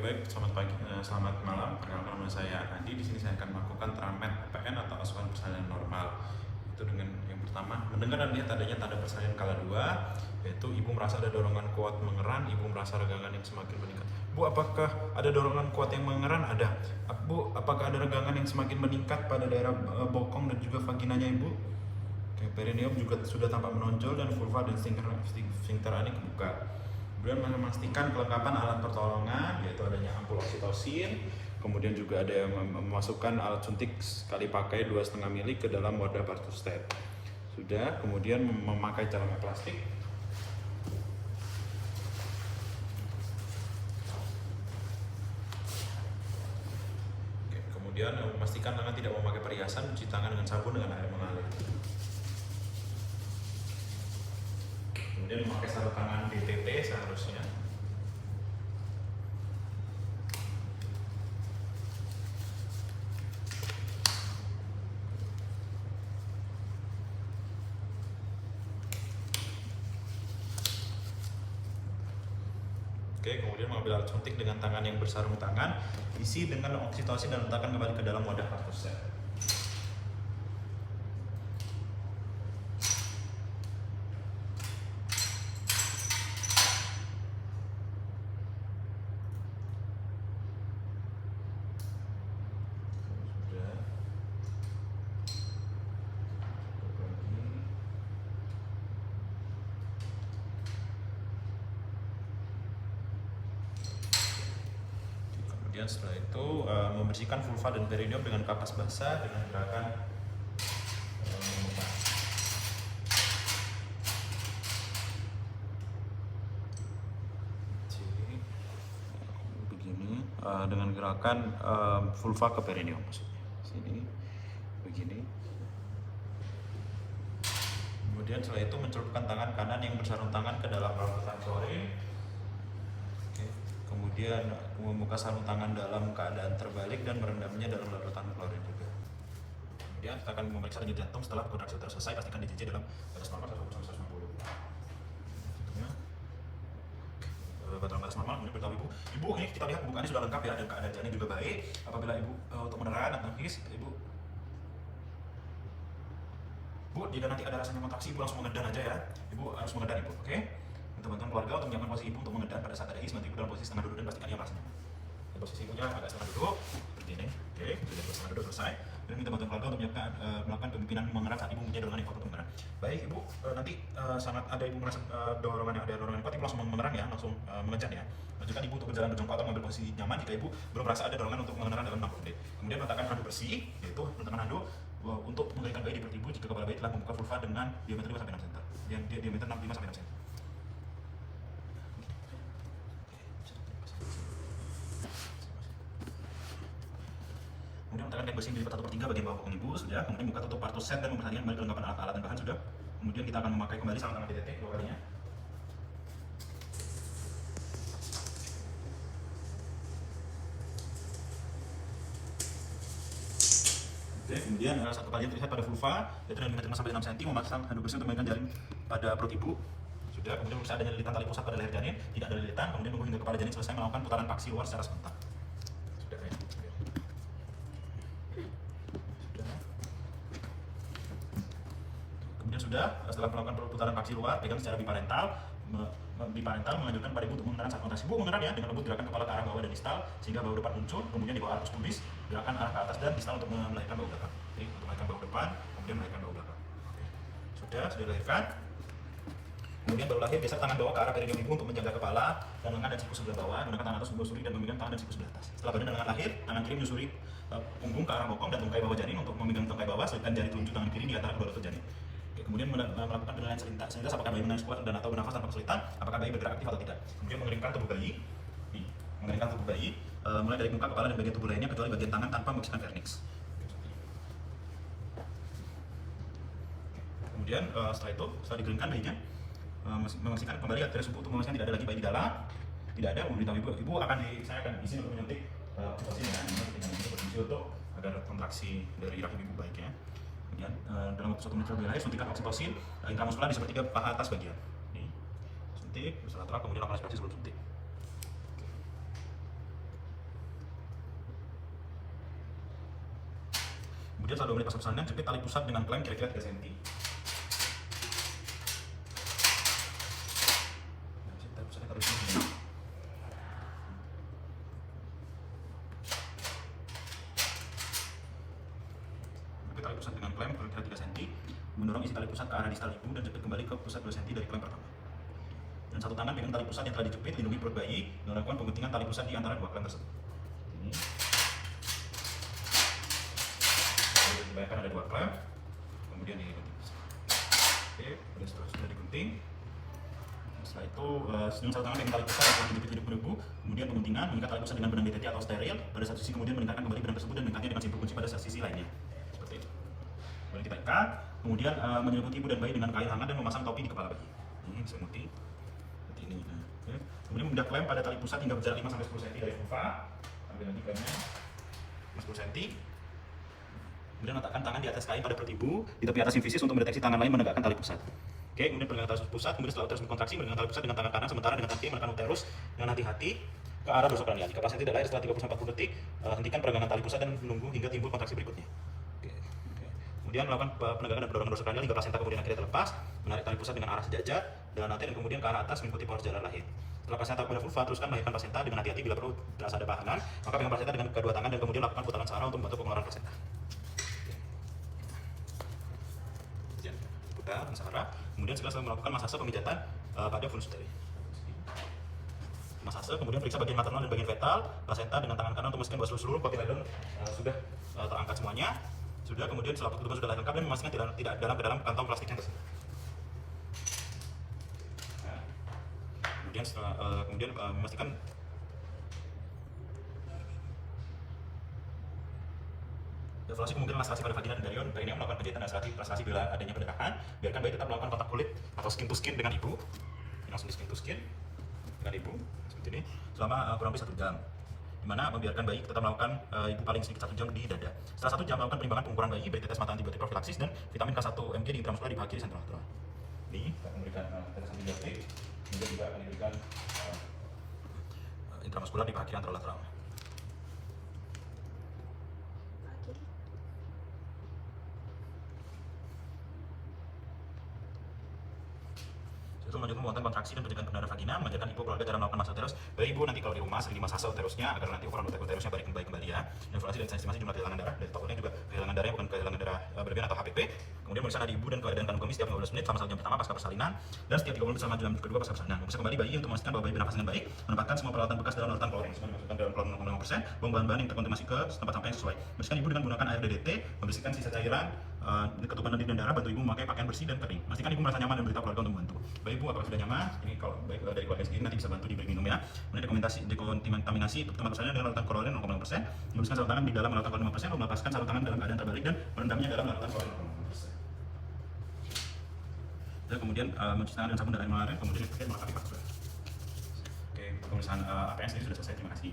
Baik, selamat pagi, selamat malam. Perkenalkan nama saya Andi. Di sini saya akan melakukan teramet PN atau asuhan persalinan normal. Itu dengan yang pertama, mendengar dan lihat adanya tanda persalinan skala 2, yaitu ibu merasa ada dorongan kuat mengeran, ibu merasa regangan yang semakin meningkat. Bu, apakah ada dorongan kuat yang mengeran? Ada. Bu, apakah ada regangan yang semakin meningkat pada daerah bokong dan juga vaginanya ibu? Oke, perineum juga sudah tampak menonjol dan vulva dan sphincter ani kebuka. Kemudian memastikan kelengkapan alat pertolongan, yaitu adanya ampul oksitosin, kemudian juga ada yang memasukkan alat suntik sekali pakai 2,5 mili ke dalam wadah partostat. Sudah, kemudian memakai celana plastik. Oke, kemudian memastikan tangan tidak memakai perhiasan, cuci tangan dengan sabun dengan air mengalir. Kemudian memakai sarung tangan DTT seharusnya. Oke, kemudian mengambil alat suntik dengan tangan yang bersarung tangan, isi dengan oksitosin dan letakkan kembali ke dalam wadah partostat. Kemudian setelah itu membersihkan vulva dan perineum dengan kapas basah dengan gerakan begini, dengan gerakan vulva ke perineum maksudnya. Sini begini. Kemudian setelah itu mencelupkan tangan kanan yang bersarung tangan ke dalam larutan klorin. Kemudian membuka sarung tangan dalam keadaan terbalik dan merendamnya dalam larutan klorin juga. Kemudian kita akan memeriksa denyut jantung setelah kontraksi uterus selesai, pastikan DJJ dalam batas normal 120-150. Batas normal. Kemudian beritahu ibu ini kita lihat pembukaannya sudah lengkap ya, dan keadaan janin juga baik. Apabila ibu untuk meneran atau nangis, Bu, jika nanti ada rasanya kontraksi, ibu langsung mengedan aja ya. Ibu harus mengedan ibu, oke? Teman-teman keluarga untuk menyiapkan posisi ibu untuk mengedan pada saat ada his, nanti ibu dalam posisi setengah duduk dan pastikan ia merasa nyaman. Posisi ibunya agak setengah duduk, seperti ini, oke? Sudah setengah duduk selesai. Dan minta bantuan keluarga untuk melakukan pemimpinan mengeran saat ibu mempunyai dorongan yang kuat untuk mengeran. Baik ibu, nanti sangat ada ibu merasa dorongan yang kuat, ibu langsung mengeran ya, langsung mengejan ya. Lanjutkan ibu untuk berjalan berjongkok atau mengambil posisi nyaman jika ibu belum merasa ada dorongan untuk mengeran dalam 60 menit. Kemudian letakkan handuk bersih, yaitu letakkan handuk untuk mengeringkan bayi di perut ibu jika kepala bayi telah membuka vulva dengan diameter 5-6 cm. Diameter 5-6 cm. Kemudian letakkan kain bersih di 1/3 bagian bawah bokong ibu, sudah. Kemudian buka tutup partostat dan memperhatikan kembali kelengkapan alat-alat dan bahan, sudah. Kemudian kita akan memakai kembali sarung tangan DTT 2 kalinya. Oke, kemudian satu kalian terlihat pada vulva, yaitu dengan diameter 5-6 cm, memasang handuk bersih untuk mengikat jaring pada perut ibu. Sudah, kemudian memeriksa adanya lilitan tali pusat pada leher janin, tidak ada lilitan, kemudian menunggu hingga kepala janin selesai melakukan putaran paksi luar secara serentak. Sudah ya. Kemudian sudah, setelah melakukan putaran paksi luar, pegang secara biparental menganjurkan pada ibu untuk mengeran saat kontraksi. Ibu mengeran ya dengan lembut, gerakan kepala ke arah bawah dan distal sehingga bahu depan muncul, kemudian di bawah arcus pubis, gerakan arah ke atas dan distal untuk melahirkan bahu belakang. Jadi untuk melahirkan bahu depan, kemudian melahirkan bahu belakang. Oke. Sudah dilahirkan. Kemudian baru lahir, geser tangan bawah ke arah perineum ibu untuk menjaga kepala dan lengan dan siku sebelah bawah, gunakan tangan atas menyusuri dan memegang tangan dan siku sebelah atas. Setelah badan dan lengan lahir, tangan kiri menyusuri punggung ke arah bokong dan tungkai bawah janin untuk memegang tungkai bawah, selipkan jari telunjuk tangan kiri di antara kedua lutut janin. Kemudian melakukan penilaian selintas, apakah bayi menangis kuat dan atau bernafas tanpa kesulitan, apakah bayi bergerak aktif atau tidak. Kemudian mengeringkan tubuh bayi, mulai dari muka, kepala dan bagian tubuh lainnya kecuali bagian tangan tanpa membersihkan vernix. Kemudian setelah dikeringkan bayinya, memastikan kembali arteri subuk untuk memastikan tidak ada lagi bayi di dalam. Tidak ada, memberitahu ibu saya akan izin untuk menyuntik oksitosin ya, posisi untuk agar kontraksi dari rahim ibu baik ya. Kemudian dalam waktu 1 menit sebelum lahir, suntikan oksitosin intramuskular di sepertiga paha atas bagian. Ini suntik, berlateral, kemudian lakukan aspirasi sebelum suntik. Kemudian setelah 2 menit pasca persalinan, jepit tali pusat dengan klem kira-kira 3 cm. Tali pusatnya taruh di sini. Jepit tali pusat dengan klem kira-kira 3 cm. Mendorong isi tali pusat ke arah distal ibu dan jepit kembali ke pusat 2 cm dari klem pertama. Dan satu tangan pegang tali pusat yang telah dijepit, lindungi perut bayi, dan lakukan pengguntingan tali pusat di antara 2 klem tersebut. Ini. Dibayangkan ada 2 klem, kemudian digunting. Oke, kemudian setelah sudah digunting, setelah itu dengan satu tangan pegang tali pusat yang telah dijepit hidup menunggu, kemudian pengguntingan mengikat tali pusat dengan benang DTT atau steril pada satu sisi, kemudian meningkatkan kembali benang tersebut dan mengikatnya dengan simpul kunci pada sisi lainnya. Seperti itu. Kemudian kita ikat, kemudian menyelimuti ibu dan bayi dengan kain hangat dan memasang topi di kepala bayi. Ini diselimuti seperti ini. Nah, okay. Kemudian mendak klem pada tali pusat hingga berjarak 5-10 cm dari vulva. Ambil lagi klemnya 10 cm. Kemudian letakkan tangan di atas kain pada perut ibu di tepi atas simfisis untuk mendeteksi tangan lain menegakkan tali pusat. Oke, kemudian pegangan tali pusat, kemudian setelah uterus mengkontraksi, menekan tali pusat dengan tangan kanan, sementara dengan tangan kiri menekan uterus dengan hati-hati ke arah dorsal kranial. Jika pasien tidak lahir setelah 30-40 detik, hentikan peregangan tali pusat dan menunggu hingga timbul kontraksi berikutnya. Kemudian melakukan penegangan dan pendorongan dorsal kranial hingga plasenta kemudian akhirnya terlepas, menarik tali pusat dengan arah sejajar dan nanti dan kemudian ke arah atas mengikuti poros jalan lahir. Setelah plasenta pada vulva, teruskan melahirkan plasenta dengan hati-hati. Bila perlu terasa ada bahangan, maka pegang plasenta dengan kedua tangan dan kemudian lakukan putaran searah untuk membantu pengeluaran plasenta. Putar searah, kemudian setelah melakukan masase pemijatan pada fulus uteri. Masase, kemudian periksa bagian maternal dan bagian fetal, plasenta dengan tangan kanan untuk memastikan bahwa seluruh kotiledon sudah terangkat semuanya. Sudah, kemudian setelah petugas sudah lengkap dan memastikan tidak dalam ke dalam kantong plastik yang tersebut. Nah, kemudian memastikan evaluasi kemungkinan lastrasi pada vagina dan perineum, melakukan penjahitan dan lastrasi bila adanya pendarahan. Biarkan bayi tetap melakukan kontak kulit atau skin to skin dengan ibu. Langsung di skin to skin dengan ibu seperti ini selama kurang lebih 1 jam. Dimana membiarkan bayi tetap melakukan ibu paling sedikit 1 jam di dada. Setelah 1 jam melakukan penimbangan pengukuran bayi, baik tetes mata antibiotik profilaksis dan vitamin K1 mg di intramuskular di paha kiri sentral lateral. Ini kita memberikan tetes antibiotik, kemudian juga akan diberikan intramuskular di paha kiri antral lateral. Itu melanjutkan pembuatan kontraksi dan pencegahan perdarahan vagina, mengajarkan ibu keluarga cara melakukan masase uterus. Bayi ibu nanti kalau di rumah sering dimasase uterusnya agar nanti ukuran uterusnya baik kembali ya. Evaluasi dan estimasi jumlah kehilangan darah dari tokonya juga kehilangan darahnya bukan kehilangan darah berlebihan atau HPP. Kemudian pemeriksaan nadi ibu dan keadaan kandung kami setiap 15 menit selama 1 jam pertama pasca persalinan dan setiap 30 menit selama jam kedua pasca persalinan. Memeriksa kembali bayi untuk memastikan bahwa bayi bernafas dengan baik, menempatkan semua peralatan bekas dalam larutan klorin, semua dimasukkan dalam klorin 0,5%, buang bahan-bahan yang terkontaminasi ke tempat sampah yang sesuai. Bersihkan ibu dengan menggunakan air DDT, membersihkan sisa cairan ketuban nadi dan darah, bantu ibu memakai pakaian bersih dan kering. Pastikan ibu merasa nyaman dan beritahu keluarga untuk membantu. Bayi ibu apakah sudah nyaman? Ini kalau baik dari keluarga sendiri nanti bisa bantu diberi minum ya. Kemudian dekontaminasi tempat persalinan dengan larutan klorin 0,5%, membersihkan sarung tangan di dalam larutan klorin 5%, melepaskan sarung tangan dalam keadaan terbalik dan merendamnya dalam larutan klorin 0,5%. Dan kemudian mencuci tangan dengan sabun dan air mengalir, kemudian melengkapi pakaian. Oke, pemeriksaan APN sendiri sudah selesai. Terima kasih.